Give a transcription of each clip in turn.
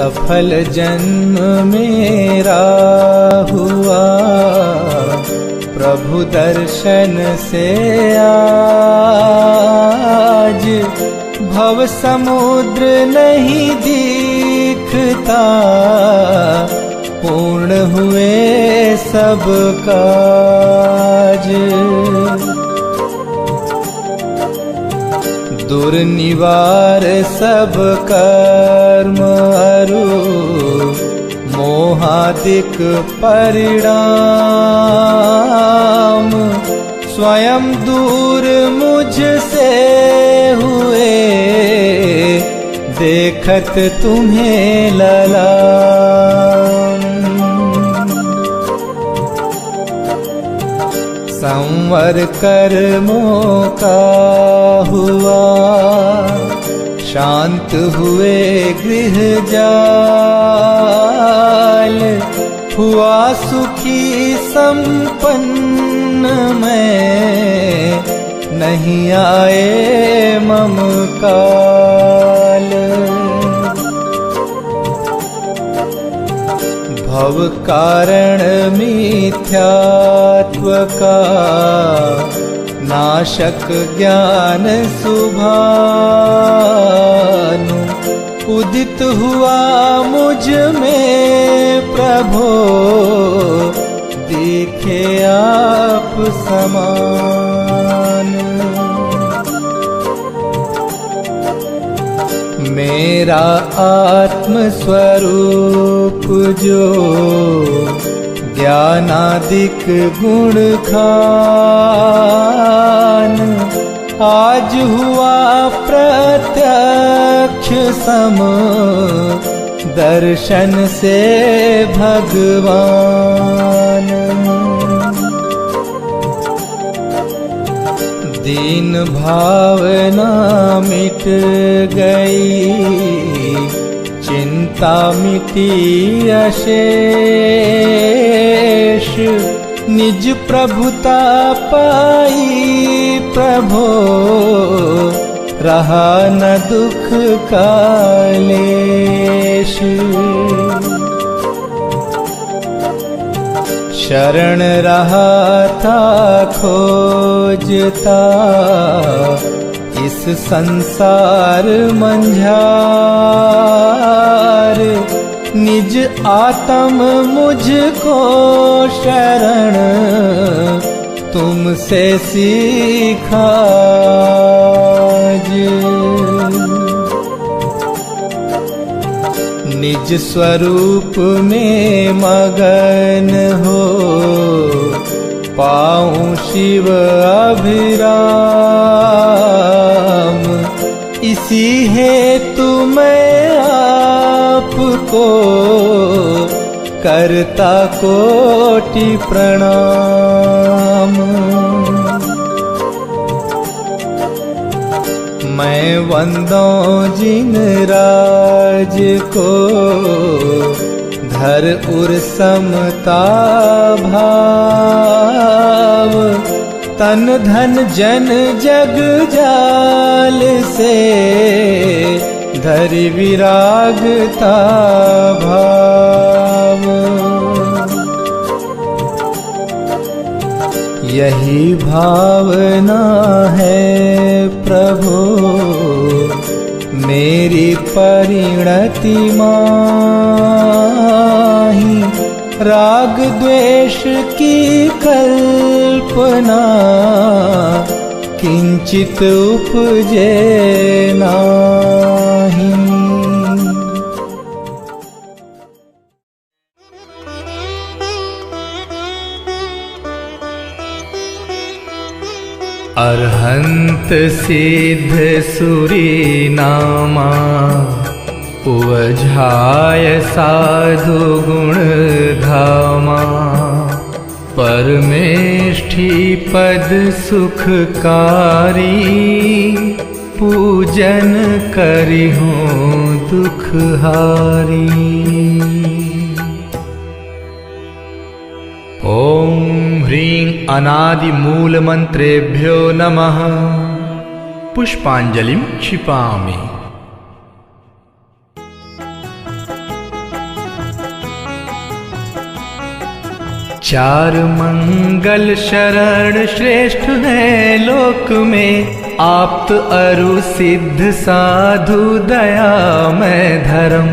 सफल जन्म मेरा हुआ, प्रभु दर्शन से आज भव समुद्र नहीं दिखता, पूर्ण हुए सब काज। दुर्निवार सब कर्म अरु, मोहादिक परिणाम, स्वयं दूर मुझसे हुए, देखत तुम्हें ललाम। संवर कर्मों का हुआ, शांत हुए गृह जाल, हुआ सुखी संपन्न मैं, नहीं आए मम काल। भव कारण मिथ्यात्व का, नाशक ज्ञान सुभानु, उदित हुआ मुझ में प्रभो, दिखे आप समान। मेरा आत्म स्वरूप जो, ज्ञानादिक गुण खान, आज हुआ प्रत्यक्ष सम, दर्शन से भगवान। दीन भावना मिट गई, चिंता मिटी अशेष, निज प्रभुता पाई प्रभो, रहा न दुख कालेश। शरण रहा था खोजता, इस संसार मंझार, निज आत्म मुझको शरण, तुमसे सीखा। निज स्वरूप में मगन हो, पाऊं शिव अभिराम, इसी हेतु मैं आपको करता कोटि प्रणाम। मैं वंदों जिन राज को, धर उर समता भाव, तन धन जन जग जाल से, धरि विरागता भाव। यही भावना है प्रभु, मेरी परिणति माही, राग द्वेष की कल्पना, किंचित उपजे नाही। अरहंत सिद्ध सुरी नामा, उवझाय साधु गुण धामा, परमेष्ठी पद सुखकारी, पूजन करिहूँ दुखहारी। ओम ह्रीं अनादि मूल मंत्रेभ्यो नमः। पुष्पांजलिं क्षिपामि। चार मंगल शरण श्रेष्ठ है लोक में, आप्त अरु सिद्ध साधु दयामय धर्म।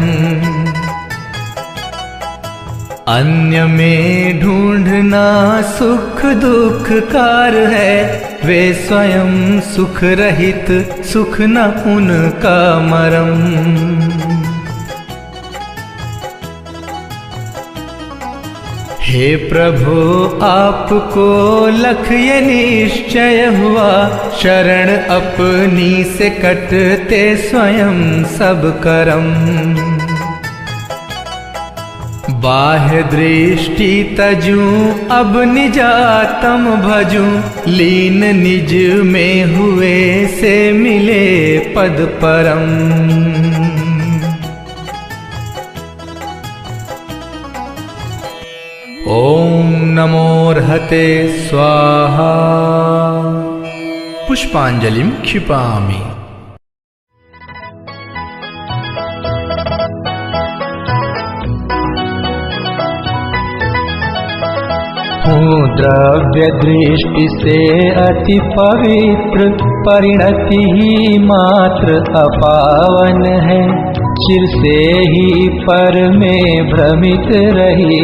अन्य में ढूंढना सुख दुख कार है, वे स्वयं सुख रहित सुख न उनका मरम। हे प्रभु आपको लख ये निश्चय हुआ, शरण अपनी से कटते स्वयं सब करम। बाह्य दृष्टि तजूं अब निजातम भजूं, लीन निज में हुए से मिले पद परम। ओम नमोर्हते स्वाहा। पुष्पांजलिं क्षिपामि। हूँ द्रव्य दृष्टि से अति पवित्र, परिणति ही मात्र अपावन है। चिर से ही पर में भ्रमित रही,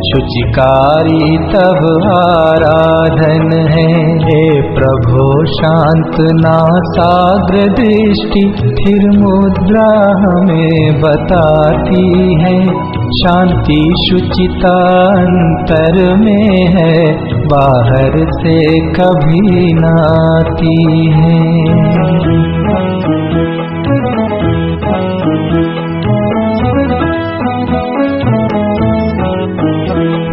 शुचिकारी तब आराधन है। हे प्रभो शांत नासाग्र दृष्टि, स्थिर मुद्रा हमें बताती है। शांति शुचिता अंतर में है, बाहर से कभी न आती है।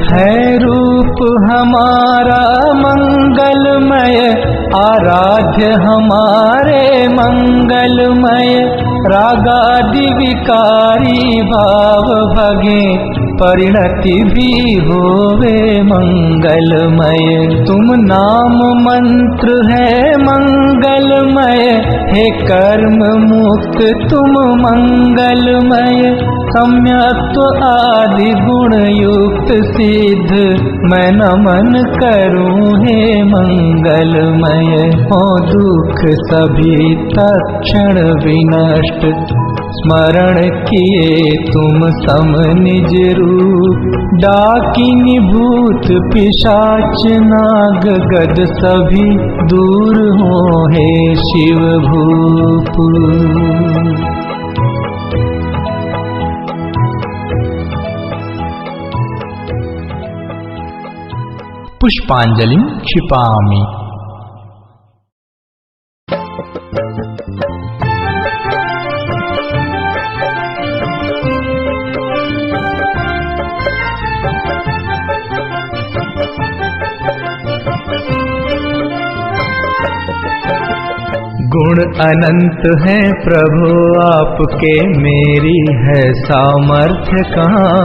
है रूप हमारा मंगलमय, आराध्य हमारे मंगलमय। रागादि विकारी भाव भगे, परिणति भी होवे मंगलमय। तुम नाम मंत्र है मंगलमय, हे कर्म मुक्त तुम मंगलमय। सम्यक्त्व आदि गुण युक्त सिद्ध, मैं नमन करूं हे मंगलमय। हो दुख सभी तत्क्षण विनष्ट, स्मरण किए तुम सम निज रूप। डाकिनी भूत पिशाच नाग गद सभी, दूर हो हे शिव भूप। पुष्पांजलिं क्षिपामि। गुण अनंत हैं प्रभु आपके, मेरी है सामर्थ्य कहाँ।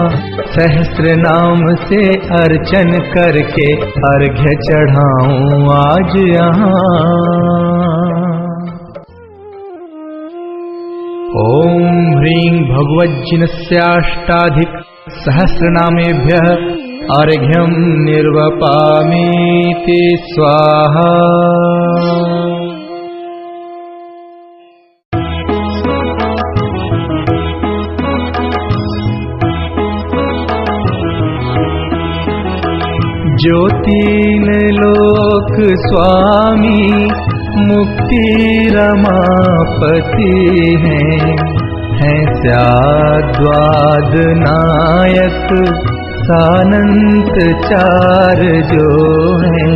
सहस्र नाम से अर्चन करके अर्घ्य चढ़ाऊं आज यहाँ। ओम ह्रीं भगवज्जिनस्याष्टाधिक सहस्रनामेभ्यः अर्घ्यं निर्वपामीति स्वाहा। जो तीन लोक स्वामी मुक्ति रमापति हैं स्याद्वाद नायक सानंत चार जो हैं।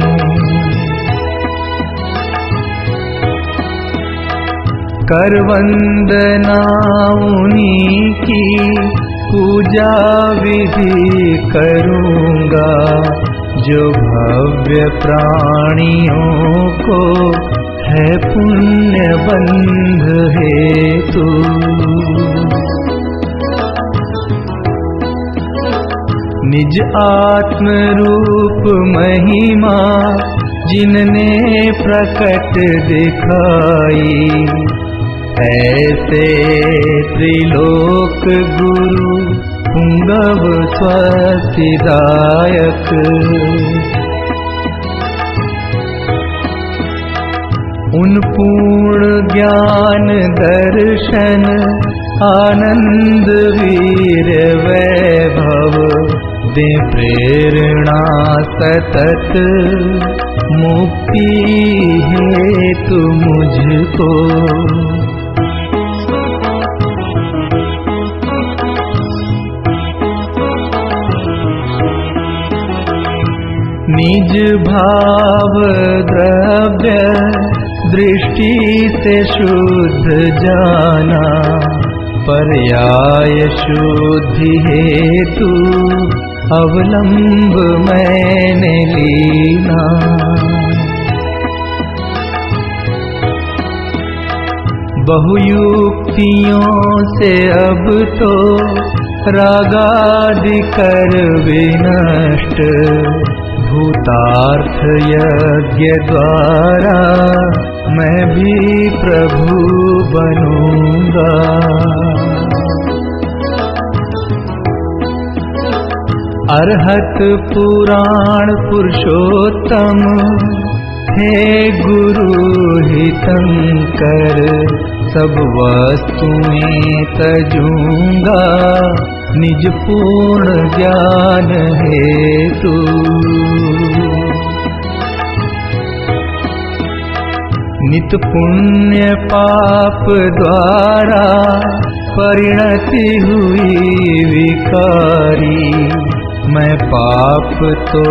कर वंदना उन्हीं की पूजा विधि करूँगा, जो भव्य प्राणियों को है पुण्य बंध हेतु। निज आत्म रूप महिमा जिनने प्रकट दिखाई, ऐसे त्रिलोक गुरु पुंगव स्वस्तिदायक। उन पूर्ण ज्ञान दर्शन आनंद वीर वैभव दे प्रेरणा सतत मुक्ति हेतु मुझको। निज भाव द्रव्य दृष्टि से शुद्ध जाना पर्याय शुद्धि हेतु अवलंब मैंने लीना। बहुयुक्तियों से अब तो रागादि कर विनष्ट भूतार्थ यज्ञ द्वारा मैं भी प्रभु बनूंगा। अरहत पुराण पुरुषोत्तम हे गुरु हितंकर सब वस्तुएं तजूंगा निज पूर्ण ज्ञान हेतु। नित पुण्य पाप द्वारा परिणति हुई विकारी मैं पाप तो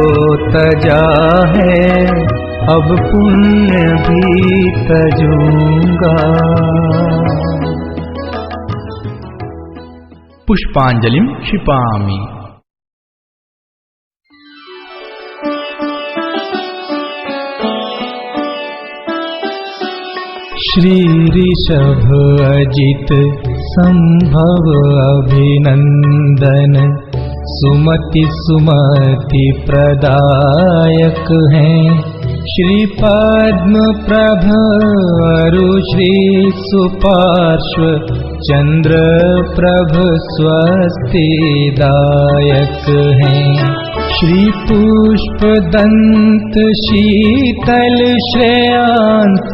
तजा है अब पुण्य भी तजूंगा। पुष्पांजलिं क्षिपामि। श्री ऋषभ अजित संभव अभिनंदन सुमति सुमति प्रदायक हैं। श्री पद्म प्रभ अरु श्री सुपार्श्व चंद्र प्रभ स्वस्तिदायक हैं। श्री पुष्प दंत शीतल श्रेयांस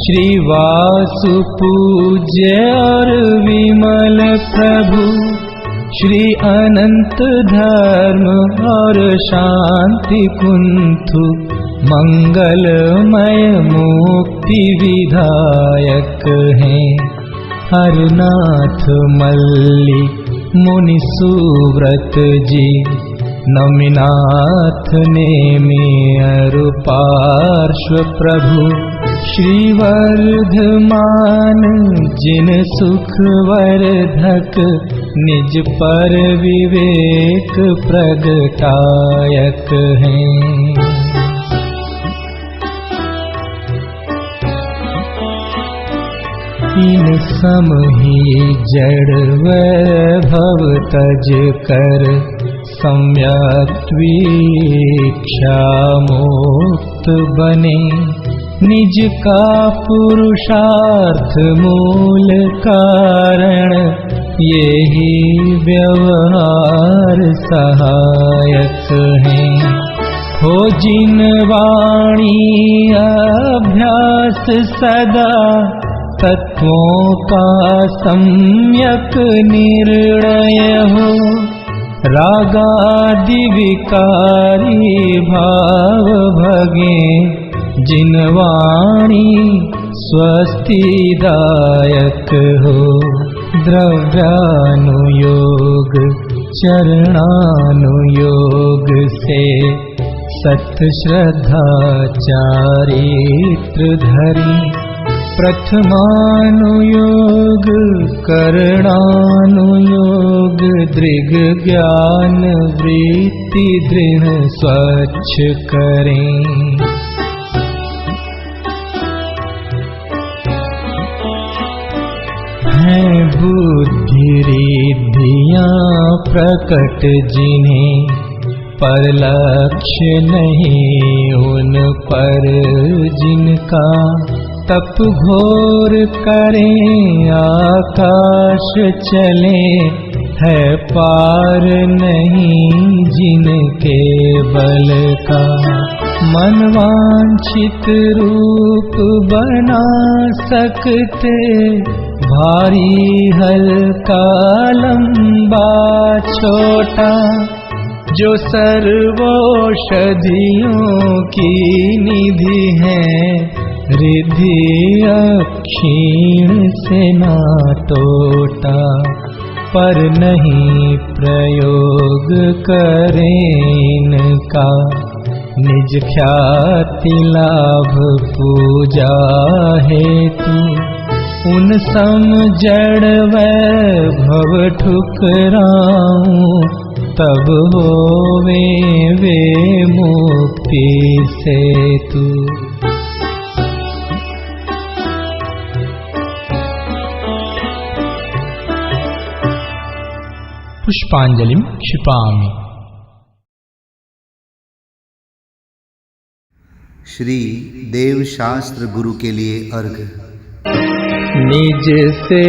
श्री वासु पूज्य और विमल प्रभु श्री अनंत धर्म और शांति कुंथु मंगलमय मुक्ति विधायक हैं। हरनाथ मल्ली मुनि सुव्रत जी नमिनाथ नेमि अरु पार्श्व प्रभु श्री वर्धमान जिन सुख वर्धक निज पर विवेक प्रगटायक हैं। इन सम ही जड़ वैभव तज कर सम्यक वीक्षा मुक्त बने निज का पुरुषार्थ मूल कारण यही व्यवहार सहायक हैं। हो जिन वाणी अभ्यास सदा तत्वों का सम्यक निर्णय हो रागादि विकारी भाव भगे जिन वाणी स्वस्तिदायक हो। द्रव्यानुयोग चरणानुयोग से सत श्रद्धा चारित्र धरी प्रथमानुयोग करणानुयोग दृग ज्ञान वृत्ति दृढ़ स्वच्छ करें। हैं बुद्धि रिद्धियां प्रकट जिन्हें पर लक्ष्य नहीं उन पर जिनका तप घोर करें आकाश चले है पार नहीं जिनके बल का। मनवांछित रूप बना सकते, भारी हल्का लंबा छोटा, जो सर्वौषधियों की निधि है, रिद्धि अक्षीण से ना टोटा। पर नहीं प्रयोग करें इनका, निज ख्याति लाभ पूजा हेतु। उन सम जड़ वैभव ठुकराऊं, तब होवे वे मुक्ति सेतु। पुष्पांजलिं क्षिपामि। श्री देवशास्त्र गुरु के लिए अर्घ। निज से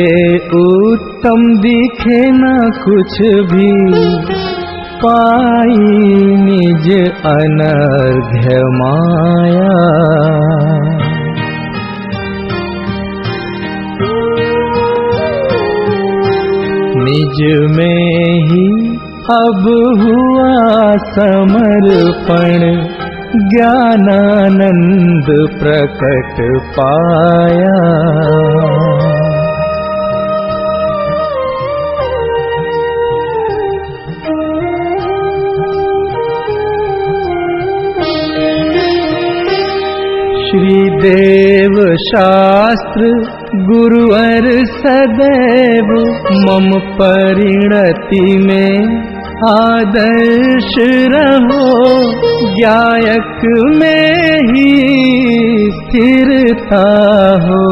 उत्तम दिखे न कुछ भी, पाई निज अनर्घ्य माया। निज में ही अब हुआ समर्पण, ज्ञानानंद प्रकट पाया। श्री देव शास्त्र गुरुवर सदैव, मम परिणति में आदर्श रहो। ज्ञायक में ही स्थिरता हो,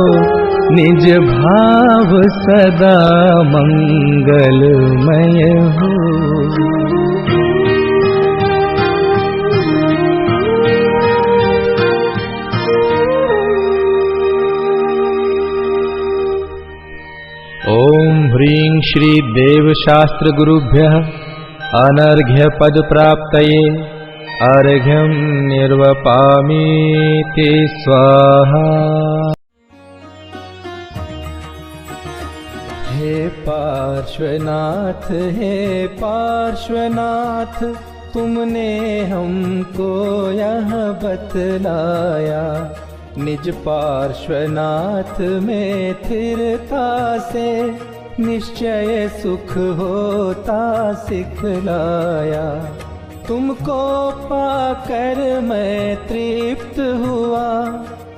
निज भाव सदा मंगलमय हो। ओम ह्रीं श्री देवशास्त्र गुरुभ्यः अनर्घ्य पद प्राप्तये अर्घ्यं निर्वपामीति स्वाहा। हे पार्श्वनाथ, हे पार्श्वनाथ, तुमने हमको यह बतलाया। निज पार्श्वनाथ में स्थिरता से, निश्चय सुख होता सिखलाया। तुमको पाकर मैं तृप्त हुआ,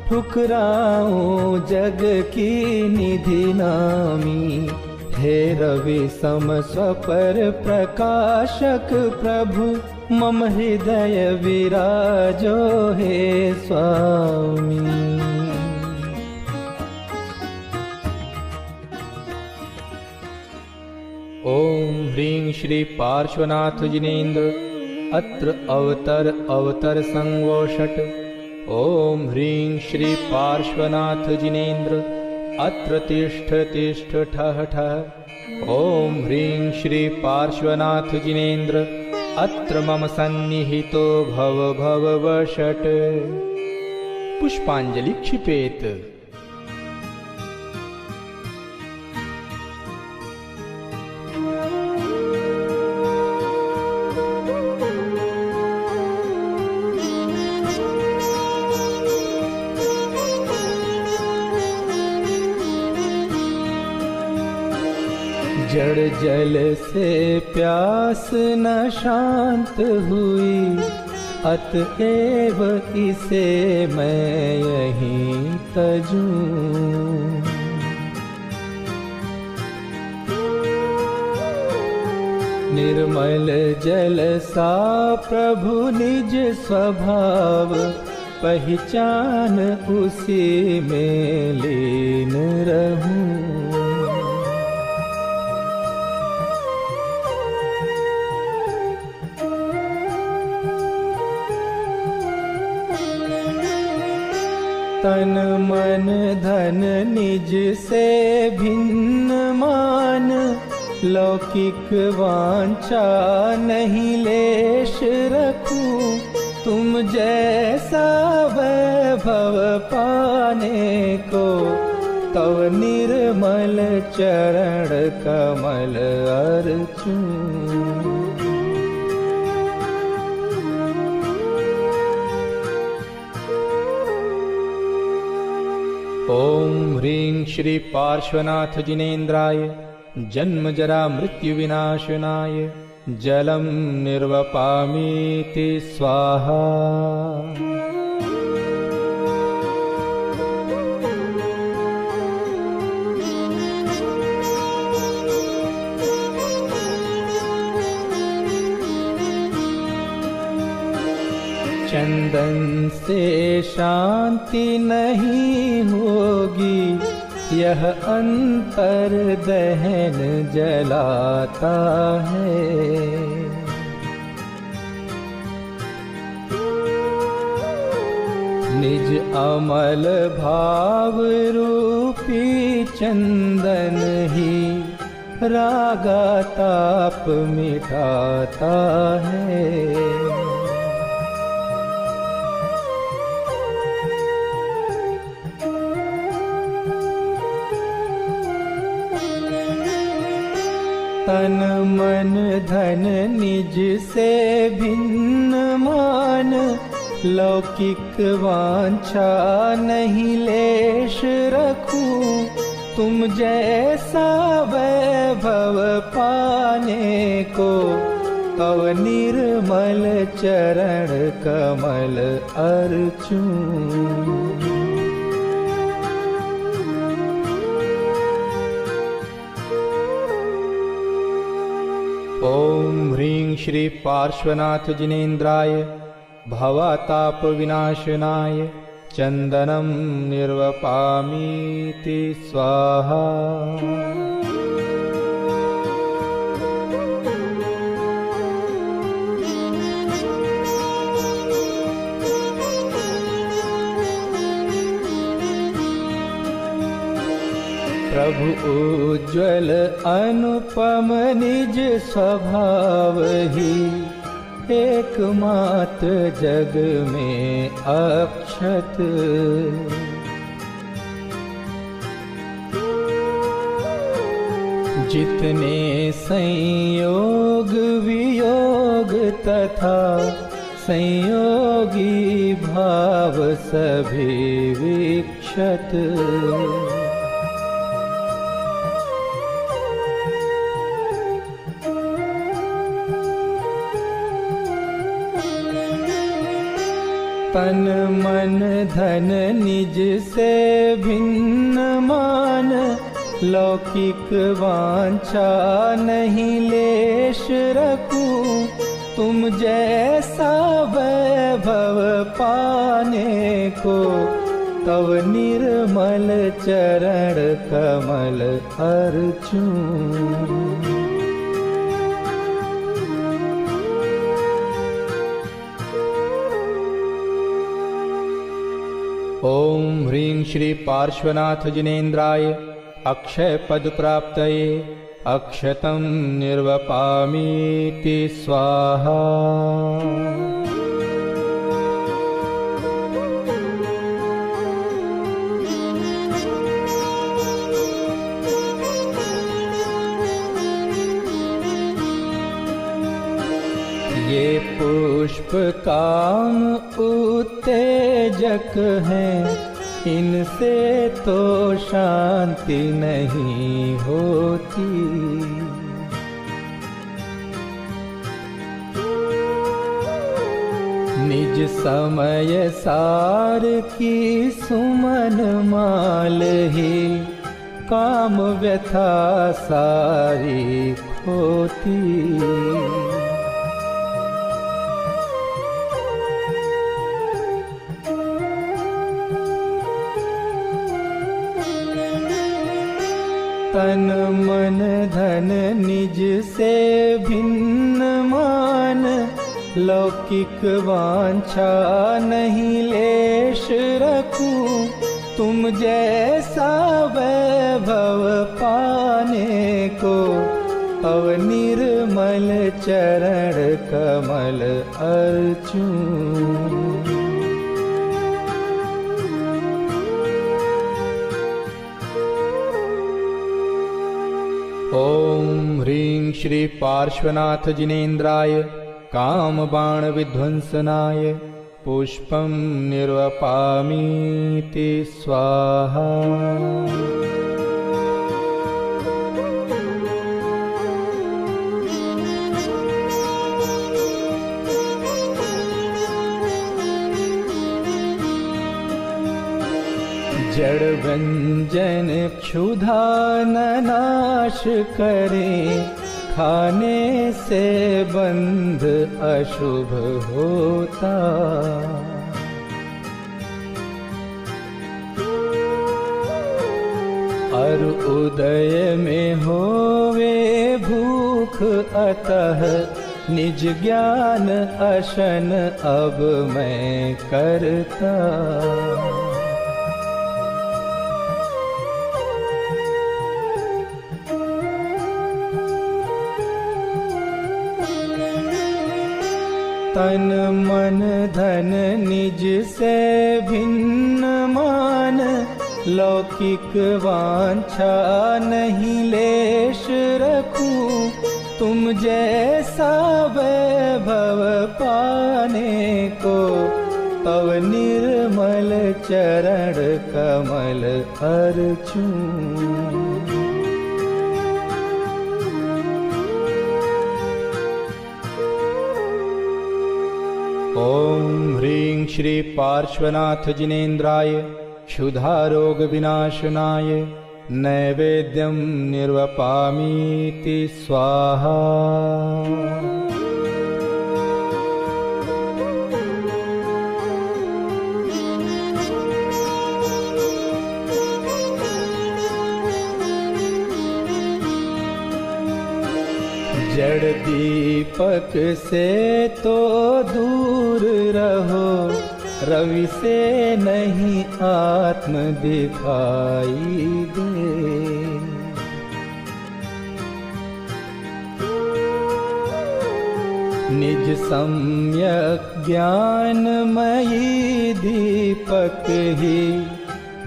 ठुकराऊं जग की निधि नामी। हे रवि सम स्वपर प्रकाशक प्रभु, मम हृदय विराजो हे स्वामी। ओम ह्रीं श्री पार्श्वनाथ जिनेन्द्र, अत्र अवतर संवोषट। ओम ह्रीं श्री पार्श्वनाथ जिनेन्द्र, अत्र तिष्ठ तिष्ठ ठः ठः। ओम ह्रीं श्री पार्श्वनाथ जिनेन्द्र, अत्र मम सन्निहितो भव भव वषट्। पुष्पांजलि क्षिपेत। जड़ जल से प्यास न शांत हुई, अतएव इसे मैं यहीं तजूं। निर्मल जल सा प्रभु निज स्वभाव, पहचान उसी में लीन रहूं। तन मन धन निज से भिन्न मान, लौकिक वांछा नहीं लेश रखूं, तुम जैसा वैभव पाने को, तव निर्मल चरण कमल अर्चूं। ओम ह्रीं श्री पार्श्वनाथ जिनेन्द्राय जन्म जरा मृत्यु विनाशनाय जलम निर्वपामीति स्वाहा। चंदन से शांति नहीं होगी, यह अंतर दहन जलाता है। निज अमल भाव रूपी चंदन ही रागा ताप मिटाता है। तन मन धन निज से भिन्न मान, लौकिक वांछा नहीं लेश रखूं, तुम जैसा वैभव पाने को, तव निर्मल चरण कमल अर्चूं। ओम ह्रीं श्री पार्श्वनाथ जिनेन्द्राय भवताप विनाशनाय चंदनम निर्वपामीति स्वाहा। प्रभु उज्ज्वल अनुपम निज स्वभाव ही, एकमात्र जग में अक्षत। जितने संयोग वियोग तथा संयोगी भाव सभी विक्षत। तन मन धन निज से भिन्न मान, लौकिक वांछा नहीं लेश रखूं, तुम जैसा वैभव पाने को, तव निर्मल चरण कमल अर्चूं। ओम ह्रीं श्री पार्श्वनाथ जिनेन्द्राय अक्षय पद प्राप्तये अक्षतं निर्वपामीति स्वाहा। ये पुष्प काम उत्तेजक हैं, इनसे तो शांति नहीं होती। निज समय सार की सुमन माल ही, काम व्यथा सारी खोती। तन मन धन निज से भिन्न मान, लौकिक वांछा नहीं लेश रखूं, तुम जैसा वैभव पाने को, निर्मल चरण कमल अर्चूं। ओम ह्रीं श्री पार्श्वनाथ जिनेन्द्राय कामबाण विध्वंसनाय पुष्पं निर्वपामीति स्वाहा। जड़ व्यंजन क्षुधा न नाश करे, खाने से बंध अशुभ होता। और उदय में होवे भूख अतः, निज ज्ञान अशन अब मैं करता। तन मन धन निज से भिन्न मान, लौकिक वांछा नहीं लेश रखूं। तुम जैसा वैभव पाने को, तव निर्मल चरण कमल अर्चूं। ओम ह्रीं श्री पार्श्वनाथ जिनेन्द्राय क्षुधा रोग विनाशनाय नैवेद्यं निर्वपामीति स्वाहा। जड़ दीपक से तो दूर रहो, रवि से नहीं आत्म दिखाई दे। निज सम्यक ज्ञानमयी दीपक ही,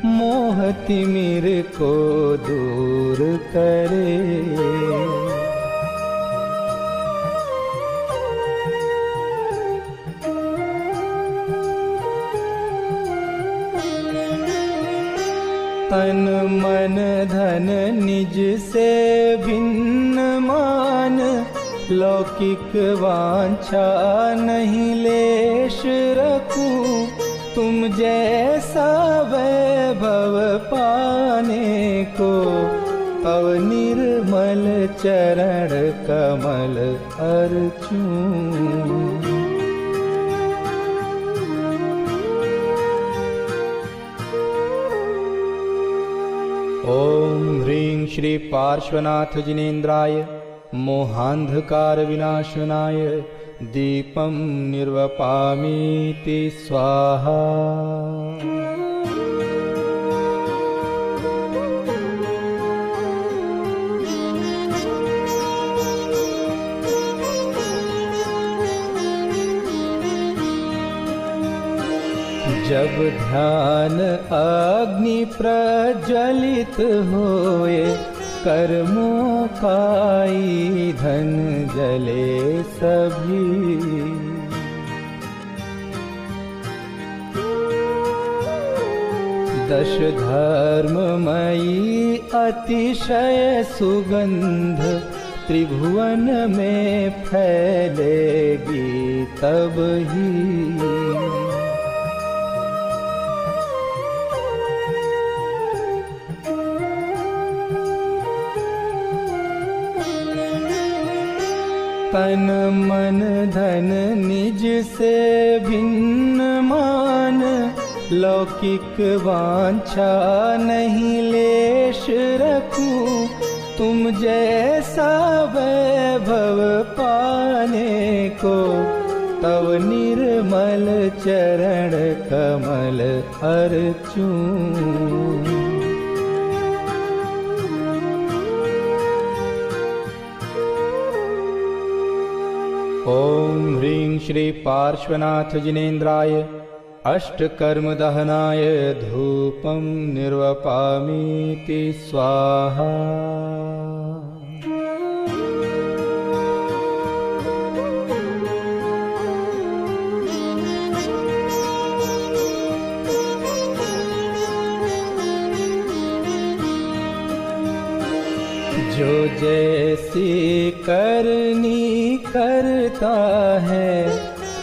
मोह तिमिर को दूर करे। तन मन धन निज से भिन्न मान, लौकिक वांछा नहीं लेश रखूं। तुम जैसा वैभव पाने को, तव निर्मल चरण कमल अर्चूं। ओम ह्रीं श्री पार्श्वनाथ जिनेन्द्राय मोहांधकार विनाशनाय दीपं निर्वपामीति स्वाहा। जब ध्यान अग्नि प्रज्वलित होए, कर्मों का ईंधन जले सभी। दश धर्ममयी अतिशय सुगंध, त्रिभुवन में फैलेगी तब ही। तन मन धन निज से भिन्न मान, लौकिक वांछा नहीं लेश रखूं। तुम जैसा वैभव पाने को, तव निर्मल चरण कमल अर्चूं। श्री पार्श्वनाथ जिनेन्द्राय अष्टकर्म दहनाय धूपं निर्वपामीति स्वाहा। जो जैसी करनी करता है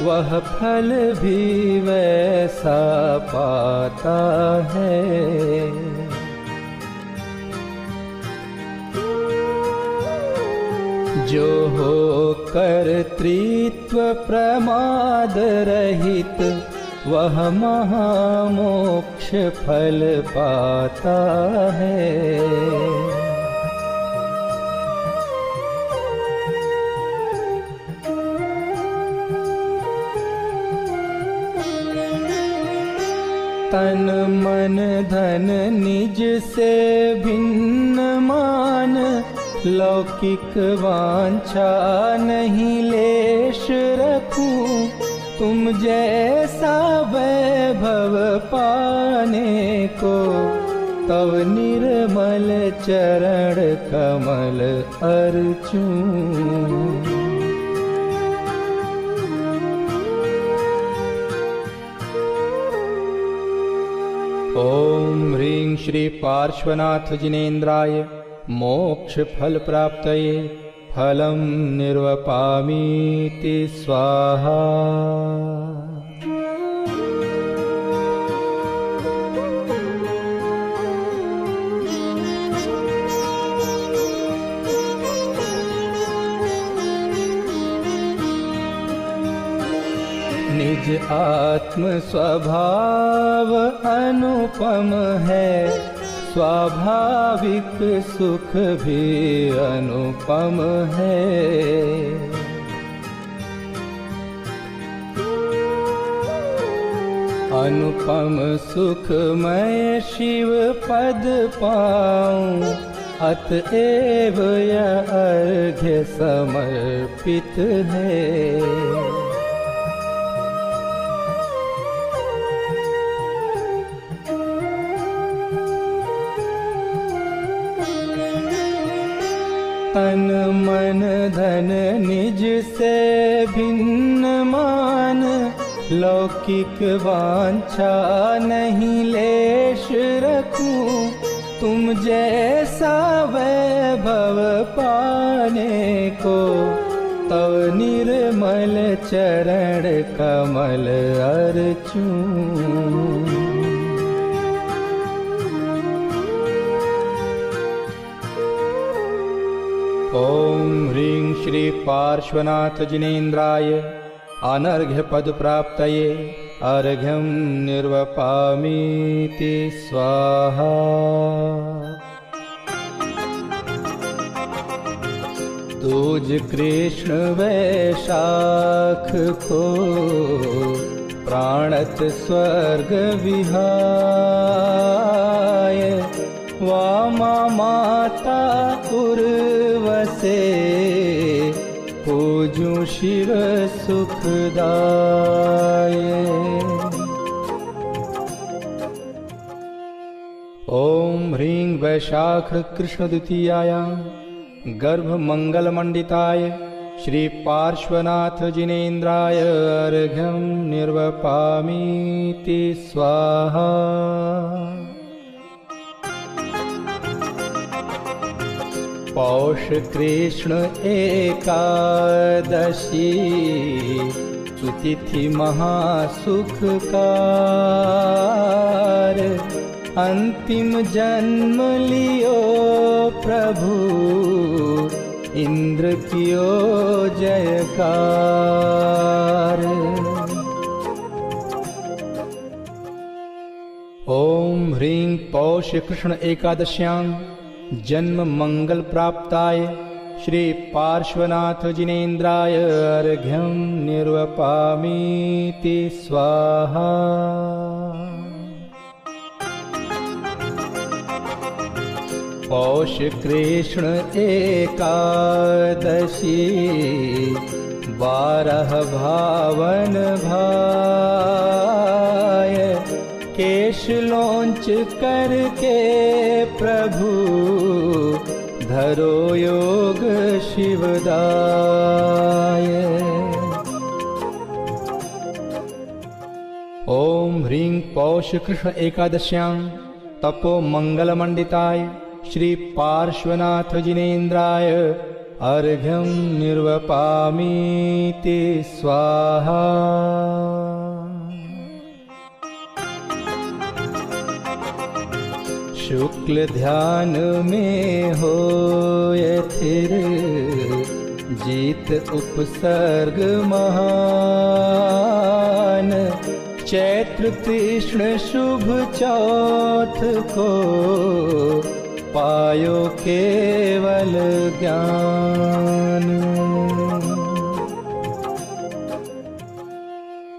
वह फल भी वैसा पाता है। जो हो कर्तृत्व प्रमाद रहित वह महामोक्ष फल पाता है। तन मन धन निज से भिन्न मान, लौकिक वांछा नहीं लेश रखूं। तुम जैसा वैभव पाने को तव निर्मल चरण कमल अर्चूं। ओम ह्रीं श्री पार्श्वनाथ जिनेन्द्राय मोक्ष फल प्राप्तये फलं निर्वपामीति स्वाहा। निज आत्म स्वभाव अनुपम है, स्वाभाविक सुख भी अनुपम है। अनुपम सुख मैं शिव पद पाऊं, अतएव यह अर्घ्य समर्पित है। तन मन धन निज से भिन्न मान, लौकिक वांछा नहीं लेश रखूं। तुम जैसा वैभव पाने को तव निर्मल चरण कमल अर्चूं। ओम ह्रीं श्री पार्श्वनाथ जिनेन्द्राय अनर्घ्य पद प्राप्तये अर्घ्यं निर्वपामीति स्वाहा। दूज कृष्ण वैशाख को प्राणत स्वर्ग विहाय, वामा माता उर्वसे पूजूं शिव सुखदाय। ओम ह्रीं वैशाख कृष्ण द्वितीयायां गर्भ मंगल मंडिताय श्री पार्श्वनाथ जिनेन्द्राय अर्घ्यं निर्वपामीति स्वाहा। पौष कृष्ण एकादशी सुतिथि महासुखकार, अंतिम जन्म लियो प्रभु इंद्र कियो जयकार। ओम ह्रीं पौष कृष्ण एकादश्यां जन्म मंगल प्राप्ताय श्री पार्श्वनाथ जिनेन्द्राय अर्घ्यं निर्वपामीति स्वाहा। पौष कृष्ण एकादशी 12 भावन भाय, केश लोंच करके प्रभु धरो योग शिवदाय। ओम ह्रीं पौष कृष्ण एकादश्यां तपो मंगल मंडिताय श्री पार्श्वनाथ जिनेन्द्राय अर्घ्यं निर्वपामीति स्वाहा। शुक्ल ध्यान में होय थिर, जीत उपसर्ग महान। चैत्र कृष्ण शुभ चौथ को पायो केवल ज्ञान।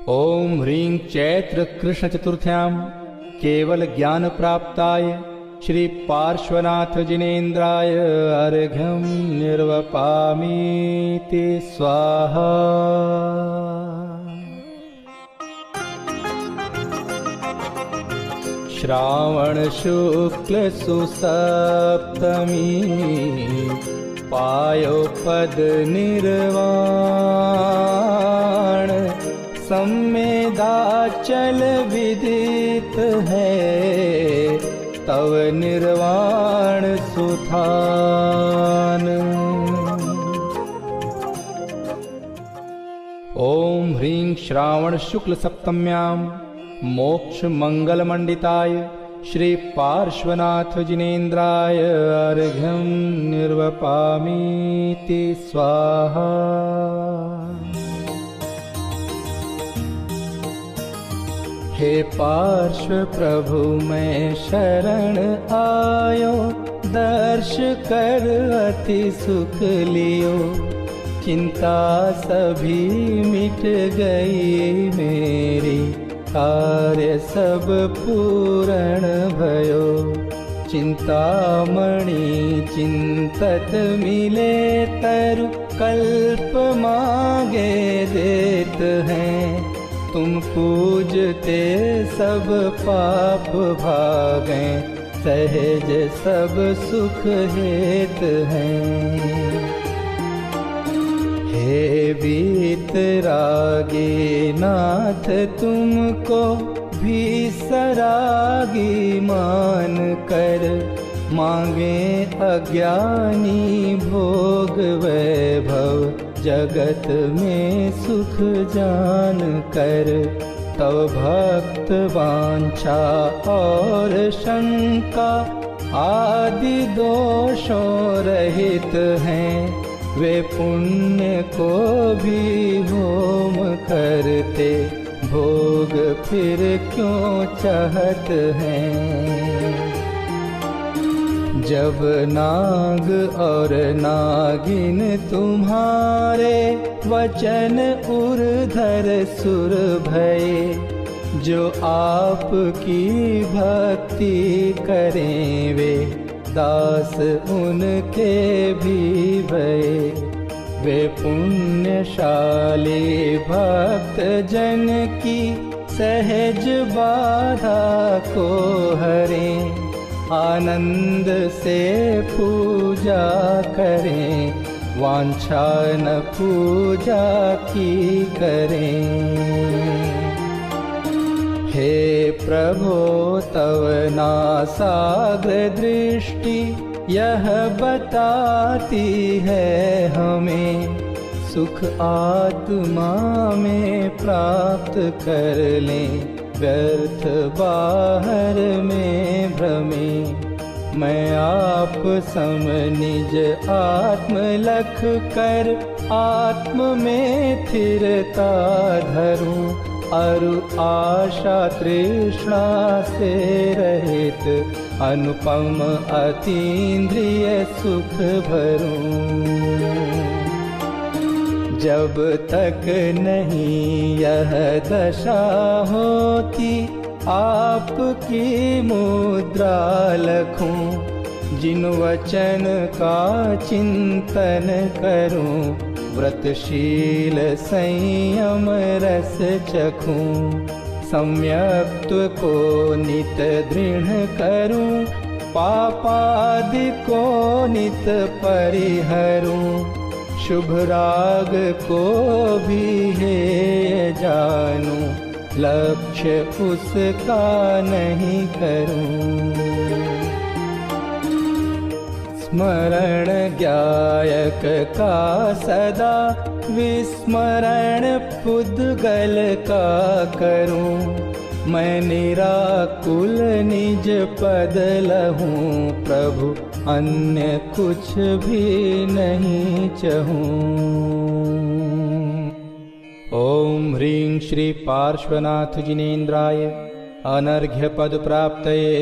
ओम ह्रीं चैत्र कृष्ण चतुर्थ्यां केवल ज्ञान प्राप्ताय श्री पार्श्वनाथ जिनेन्द्राय अर्घ्यं निर्वपामीति स्वाहा। श्रावण शुक्ल सुसप्तमी पायो पद निर्वाण। सम्मेदाचल विदित है तव निर्वाण सुथान। ओम ह्रीं श्रावण शुक्ल सप्तम्यां मोक्ष मंगल मंडिताय श्री पार्श्वनाथ जिनेन्द्राय अर्घ्यं निर्वपामीति स्वाहा। हे पार्श्व प्रभु मैं शरण आयो, दर्श कर अति सुख लियो। चिंता सभी मिट गई मेरी, कार्य सब पूर्ण भयो। चिंतामणि चिंतत मिले तरु, कल्प मांगे देत हैं। तुम पूजते सब पाप भागें, सहज सब सुख हेत हैं। हे वीतरागी नाथ तुमको भी सरागी मान कर, मांगे अज्ञानी भोग वैभव जगत में सुख जान कर। तव भक्त वांछा और शंका आदि दोषों रहित हैं। वे पुण्य को भी होम करते, भोग फिर क्यों चाहत हैं। जब नाग और नागिन तुम्हारे वचन उर्धर सुर भये, जो आपकी भक्ति करें वे दास उनके भी भये। वे पुण्यशाली भक्त जन की सहज बाधा को हरें, आनंद से पूजा करें, वांछा न पूजा की करें। हे प्रभो तव नासाग्र दृष्टि यह बताती है हमें, सुख आत्मा में प्राप्त कर लें, व्यर्थ बाहर में भ्रमे। मैं आप सम निज आत्म लख कर, आत्म में स्थिरता धरूं। अरु आशा तृष्णा से रहित, अनुपम अतीन्द्रिय सुख भरूं। जब तक नहीं यह दशा होती, आपकी मुद्रा लखूं। जिन वचन का चिंतन करूं, व्रतशील संयम रस चखूं, सम्यक्त्व को नित दृढ़ करूं, पापादि को नित परिहरूं, शुभ राग को भी हेय जानूं, लक्ष्य उसका नहीं करूं। स्मरण ज्ञायक का सदा, विस्मरण पुद्गल का करूं, मैं निराकुल निज पद लहूं, प्रभु अन्य कुछ भी नहीं चहूं। ओम ह्रीं श्री पार्श्वनाथ जिनेन्द्राय अनर्घ्य पद प्राप्तये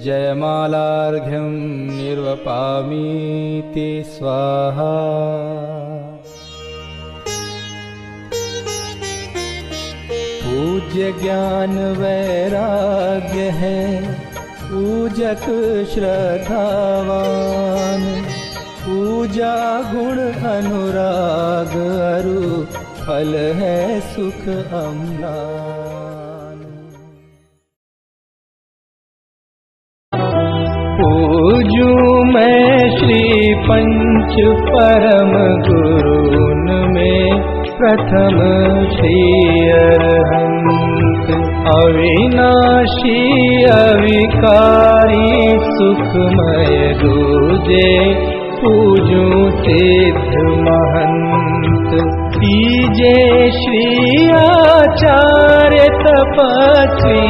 जयमालार्घ्यं निर्वपामीति स्वाहा। पूज्य ज्ञान वैराग्य है पूजक श्रद्धावान, पूजा गुण अनुराग अरु फल है सुख अम्लान। पूजूं मैं श्री पंच परम गुरुन में, प्रथम श्री अरहंत अविनाशी अविकारी सुखमय दूजे, पूजूं सिद्ध महंत। तीजे श्री आचार्य तपस्वी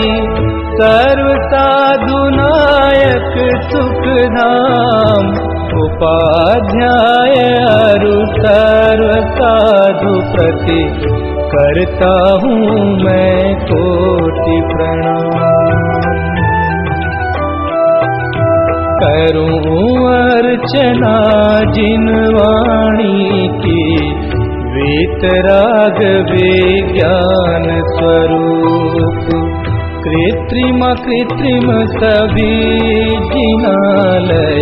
सर्व साधु नायक सुखधाम, उपाध्याय अरु सर्व साधु प्रति करता हूँ मैं कोटि प्रणाम। करूँ अर्चना जिन वाणी की, वीतराग विज्ञान स्वरूप, कृत्रिम कृत्रिम सभी जिनालय,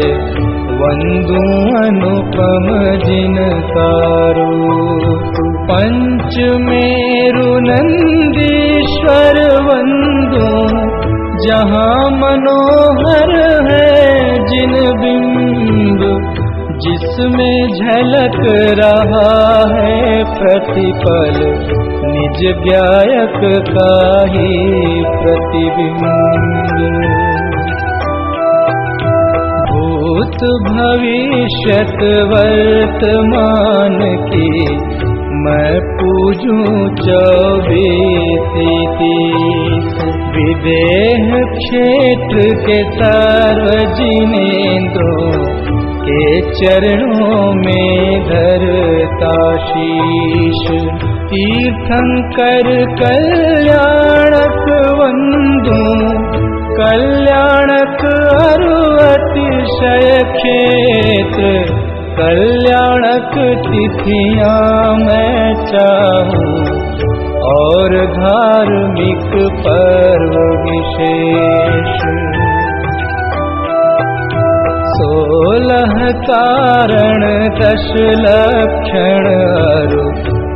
वंदू अनुपम जिनका रूप। पंच मेरु नंदीश्वर वंदू, जहाँ मनोहर है जिन बिंब, जिसमें झलक रहा है प्रतिपल, निज गायक का ही प्रतिबिंब। भूत भविष्यत वर्तमान की, मैं पूजूं 24-30, विदेह क्षेत्र के सर्व जिनेंद्रों के चरणों में धरता शीश। तीर्थंकर कल्याणक वंदू, कल्याणक अरु अतिशय क्षेत्र, कल्याणक तिथियां मैं चाहूं, और धार्मिक पर्व विशेष। 16 कारण 10 लक्षण अरु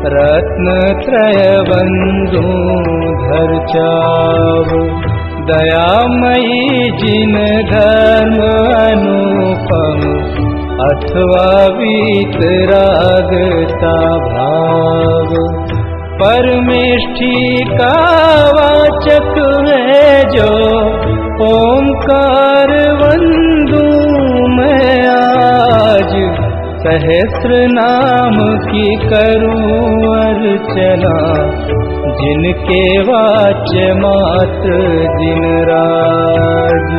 रत्न त्रय बंधु धर चाव। दयामयी जिन धर्म अनुपम, अथवा वीतरागता भाव। परमेष्ठी का वाचक है जो, ओंकार वंदू मैं आज। सहस्र नाम की करूं अर्चना, जिनके वाच्य मात्र दिन राज।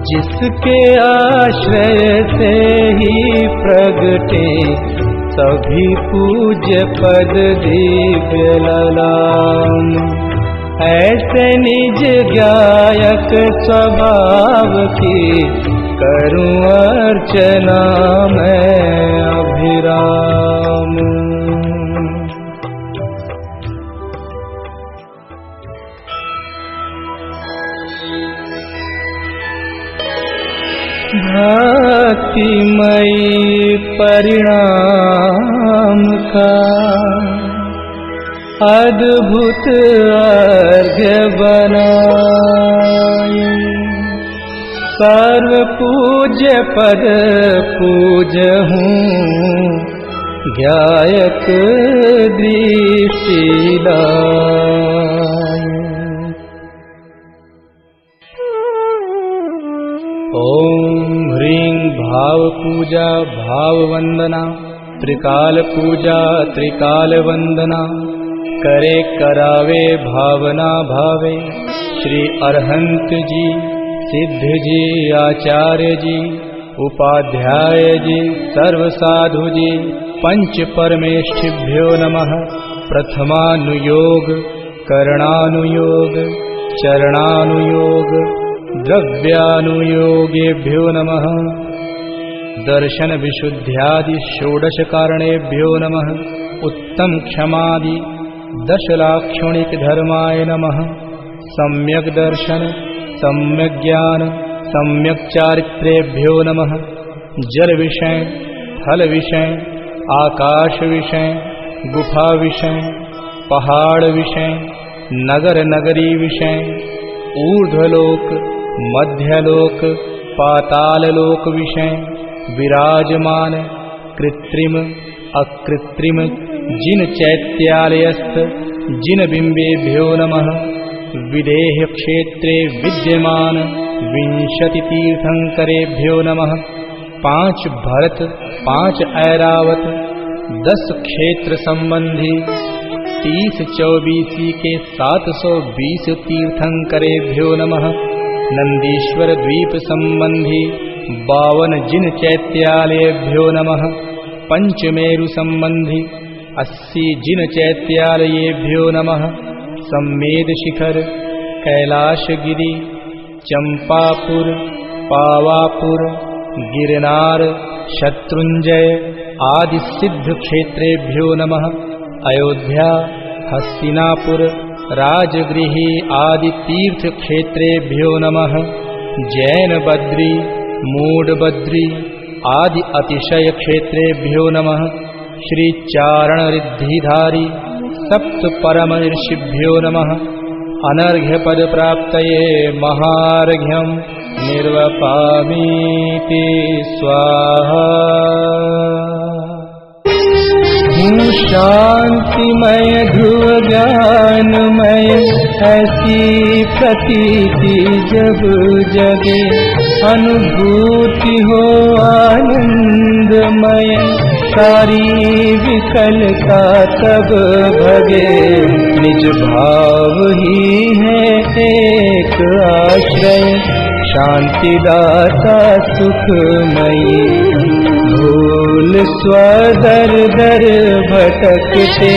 जिसके आश्रय से ही प्रगटे सभी पूज्य पद दिव्य ललाम। ऐसे निज गायक स्वभाव की करूं अर्चना मैं अभिराम। भक्तिमयी परिणाम का अद्भुत अर्घ्य बनाए। सर्व पूज्य पद पूजहूँ ज्ञायक दृष्टि लाए। ओम ह्रीं भाव पूजा भाव वंदना, त्रिकाल पूजा त्रिकाल वंदना, करे करावे भावना भावे। श्री अरहंत जी, सिद्ध जी, आचार्य जी, उपाध्याय जी, सर्व साधु जी, पंच परमेष्ठिभ्यो नमः। प्रथमानुयोग, करणानुयोग, चरणानुयोग, द्रव्यानुयोगेभ्यो नमः। दर्शन विशुद्ध्यादि षोडश कारणेभ्यो नमः। उत्तम क्षमादि दशलाक्षणिक धर्माय नमः। सम्यक दर्शन, सम्यक ज्ञान, सम्यक चारित्रेभ्यो नमः। जल विषय, फल विषय, आकाश विषय, गुफा विषय, पहाड़ विषय, नगर नगरी विषय, ऊर्ध्वलोक, मध्यलोक, पाताललोक विषय, विराजमान, कृत्रिम, अकृत्रिम, जिन चैत्यालयस्थ, जिन बिंबेभ्यो नमः। विदेह क्षेत्रे विद्यमान 20 तीर्थंकरेभ्यो नमः। 5 भरत, 5 ऐरावत, 10 क्षेत्र संबंधी 30-24 के 720 तीर्थंकरेभ्यो नमः। नंदीश्वर द्वीप संबंधी 52 जिन चैत्यालयेभ्यो नमः। पंचमेरु संबंधी 80 जिन चैत्यालयेभ्यो नमः। सम्मेद शिखर, कैलाशगिरि, चंपापुर, पावापुर, गिरनार, शत्रुंजय आदि सिद्ध क्षेत्रेभ्यो नमः। अयोध्या, हस्तिनापुर, राजगृही आदि तीर्थ क्षेत्रेभ्यो नमः। जैन बद्री, मूड बद्री आदि अतिशय क्षेत्रेभ्यो नमः। श्री चारण रिद्धिधारी सप्त परम ऋषिभ्यो नमः। अनर्घ्य पद प्राप्तये महार्घ्यं निर्वपामीति स्वाहा। हूँ शांतिमय ध्रुव ज्ञानमय, ऐसी प्रतीति जब जगे। अनुभूति हो आनंदमय, सारी विकलता तब भगे। निज भाव ही है एक आश्रय, शांतिदाता सुखमयी। भूल स्वदर दर भटकते,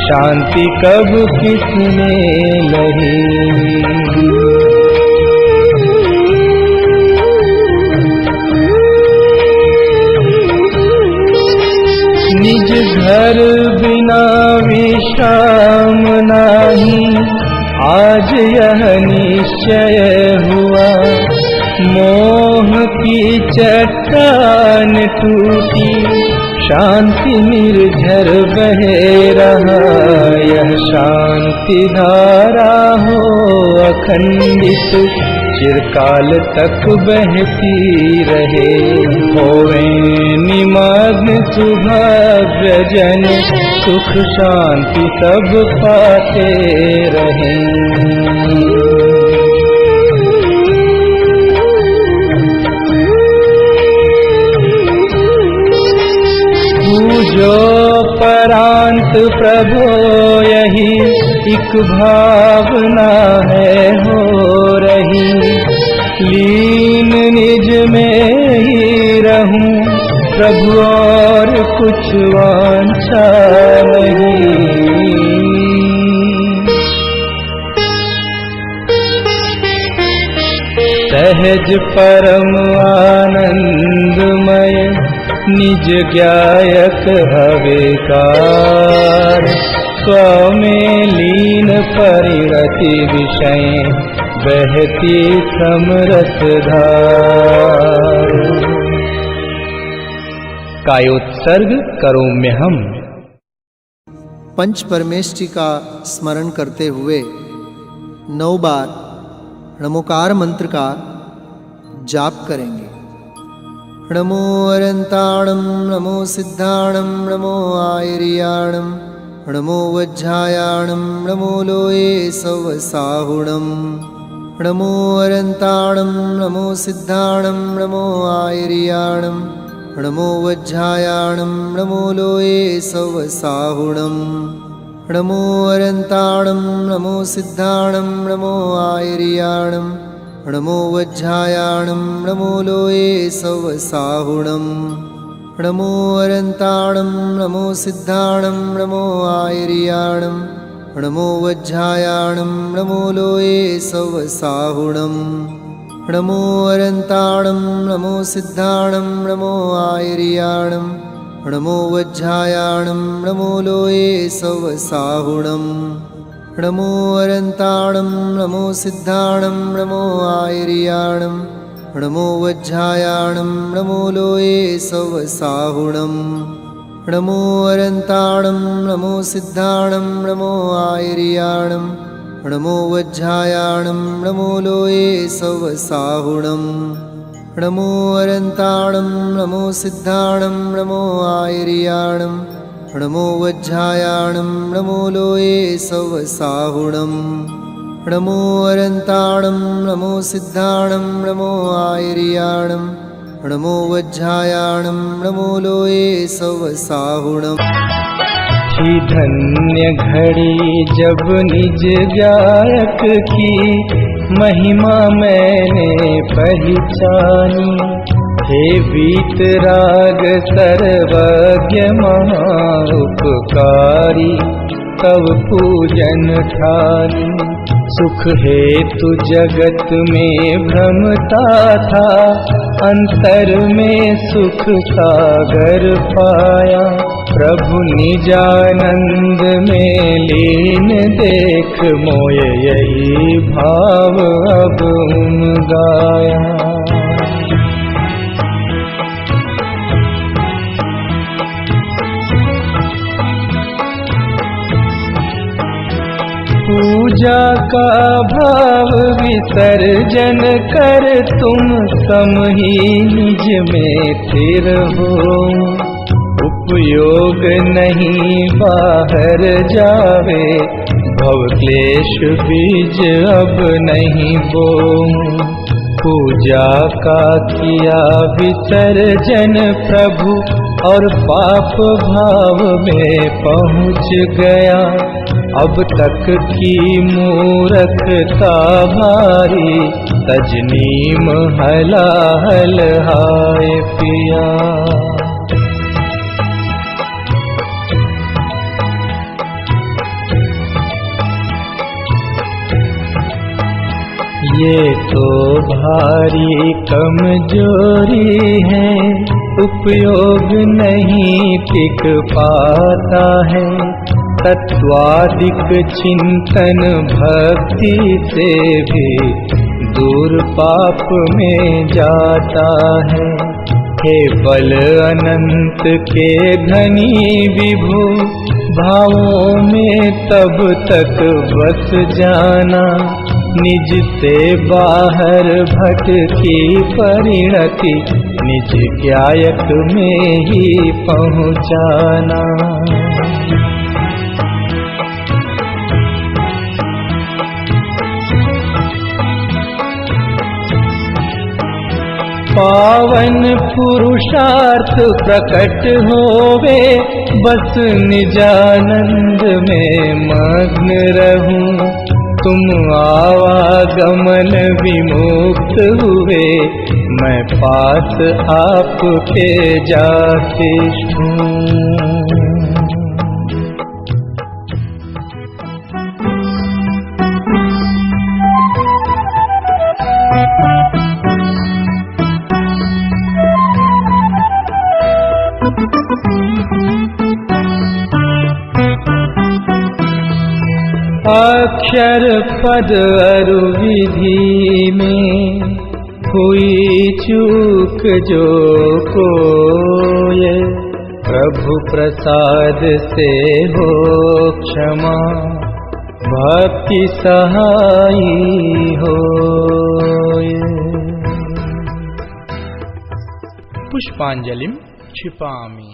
शांति कब किसने लही। निज घर बिना विश्राम नाही, आज यह निश्चय हुआ। मोह की चट्टान टूटी, शांति निर्झर बहे रहा। यह शांति धारा हो अखंडित, चिरकाल तक बहती रहे। होवे निमग्न सुभव्य जन, सुख शांति सब पाते रहें। पूजो परांत प्रभो यही, एक भावना है हो रही। लीन निज में ही रहूं प्रभु, और कुछ वांछा नहीं। सहज परम आनंदमय, निज ज्ञायक अविकार। स्व में लीन परिणति विषय, बहती समरसधार। कायोत्सर्ग करोम्यहम्। पंच परमेष्टि का स्मरण करते हुए 9 बार नमोकार मंत्र का जाप करेंगे। नमो अरंताणं, नमो सिद्धाणं, नमो आयर्याणं, नमो वज्रायाणं, नमो लोये सवसाहुणं। नमो अरंताणं, नमो सिद्धाणं, नमो आयर्याणं, नमो वज्रायाणं, नमो लोये सवसाहुणं। नमो अरंताणं, नमो सिद्धाणं, नमो आयर्याणं, नमो वज्रायाणं, नमो लोये सवसाहुणं। नमो अरंताणं, नमो सिद्धाणं, नमो आयर्याणं, नमो वज्रायाणं, नमो लोये सवसाहुणं। नमो अरंताणं, नमो सिद्धाणं, नमो आयर्याणं, नमो वज्रायाणं, नमो लोये सवसाहुणं। नमो अरंताणं, नमो सिद्धाणं, नमो आयर्याणं, नमो वज्रायाणं, नमो लोये सवसाहुणं। नमो अरंताणं, नमो सिद्धाणं, नमो आयर्याणं, नमो वज्रायाणं, नमो लोये सवसाहुणं। नमो अरंताणं, नमो सिद्धाणं, नमो आयर्याणं, नमो वज्रायाणं, नमो लोये सवसाहुणं। नमो अरंताणं, नमो सिद्धाणं, नमो आयर्याणं, नमो वज्रायाणं, नमो लोये सवसाहुणं। थी धन्य घड़ी जब निज गायक की महिमा मैंने पहचानी। हे वीतराग सर्वज्ञ महाउपकारी, तब पूजन ठानी। सुख हेतु जगत में भ्रमता था, अंतर में सुख सागर पाया। प्रभु निजानंद में लीन देख मोय यही भाव अब गाया। पूजा का भाव विसर्जन कर तुम सम ही निज में स्थिर हो। उपयोग नहीं बाहर जावे, भव क्लेश बीज अब नहीं बोऊं। पूजा का किया विसर्जन प्रभु, और पाप भाव में पहुँच गया। अब तक की मूर्खता भारी, तजनीम हलाहल हाय पिया। ये तो भारी कमजोरी है, उपयोग नहीं टिक पाता है। तत्वादिक चिंतन भक्ति से भी दूर पाप में जाता है। हे बल अनंत के धनी विभु, भावों में तब तक बस जाना। निज से बाहर भटकी परिणति, निज गायक में ही पहुँचाना। पावन पुरुषार्थ प्रकट होवे, बस निजानंद में मग्न रहूं। तुम आवागमन विमुक्त हुए, मैं पास आपके जाके छूं। अक्षर पद अरु विधि में हुई चूक जो कोय, प्रभु प्रसाद से हो क्षमा, भक्ति सहाई होय। पुष्पांजलिं क्षिपामि।